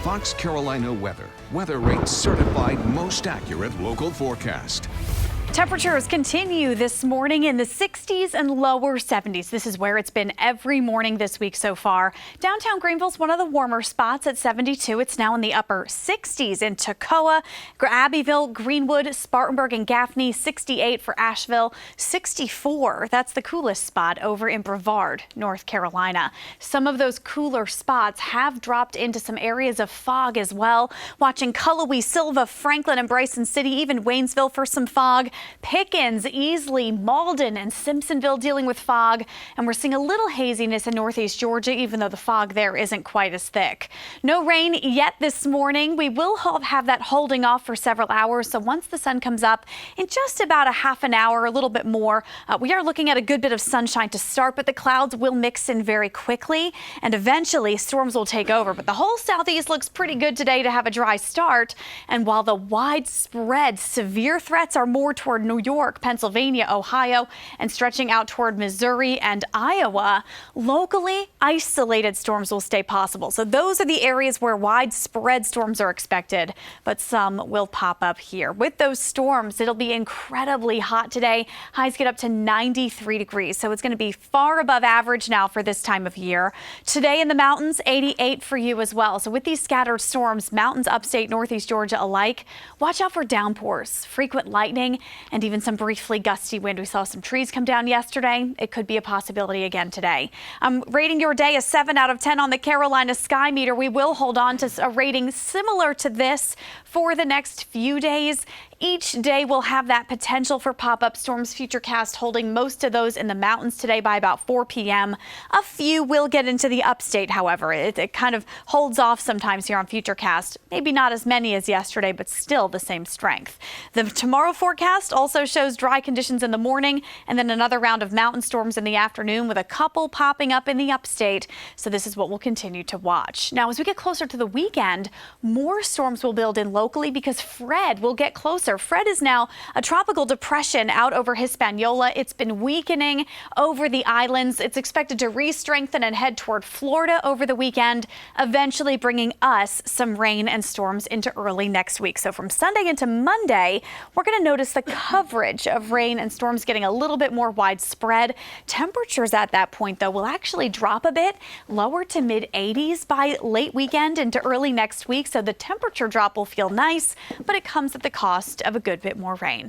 Fox Carolina Weather. Weather Rate certified most accurate local forecast. Temperatures continue this morning in the 60s and lower 70s. This is where it's been every morning this week so far. Downtown Greenville's one of the warmer spots at 72. It's now in the upper 60s in Toccoa, Abbeville, Greenwood, Spartanburg, and Gaffney. 68 for Asheville. 64, that's the coolest spot over in Brevard, North Carolina. Some of those cooler spots have dropped into some areas of fog as well. Watching Cullowhee, Silva, Franklin, and Bryson City, even Waynesville for some fog. Pickens, Easley, Malden, and Simpsonville dealing with fog, and we're seeing a little haziness in northeast Georgia, even though the fog there isn't quite as thick. No rain yet this morning. We will have that holding off for several hours, so once the sun comes up in just about a half an hour, a little bit more, we are looking at a good bit of sunshine to start, but the clouds will mix in very quickly, and eventually storms will take over. But the whole southeast looks pretty good today to have a dry start, and while the widespread severe threats are more toward New York, Pennsylvania, Ohio, and stretching out toward Missouri and Iowa, locally isolated storms will stay possible. So those are the areas where widespread storms are expected, but some will pop up here. With those storms, it'll be incredibly hot today. Highs get up to 93 degrees, so it's going to be far above average now for this time of year. Today in the mountains, 88 for you as well. So with these scattered storms, mountains, upstate, northeast Georgia alike, watch out for downpours, frequent lightning, and even some briefly gusty wind. We saw some trees come down yesterday. It could be a possibility again today. I'm rating your day a 7 out of 10 on the Carolina Sky Meter. We will hold on to a rating similar to this for the next few days. Each day will have that potential for pop-up storms. Futurecast holding most of those in the mountains today by about 4 p.m. A few will get into the upstate, however. It kind of holds off sometimes here on Futurecast. Maybe not as many as yesterday, but still the same strength. The tomorrow forecast also shows dry conditions in the morning and then another round of mountain storms in the afternoon with a couple popping up in the upstate. So this is what we'll continue to watch. Now, as we get closer to the weekend, more storms will build in locally because Fred will get closer. Fred is now a tropical depression out over Hispaniola. It's been weakening over the islands. It's expected to re-strengthen and head toward Florida over the weekend, eventually bringing us some rain and storms into early next week. So from Sunday into Monday, we're going to notice the coverage of rain and storms getting a little bit more widespread. Temperatures at that point, though, will actually drop a bit, lower to mid 80s by late weekend into early next week. So the temperature drop will feel nice, but it comes at the cost of a good bit more rain.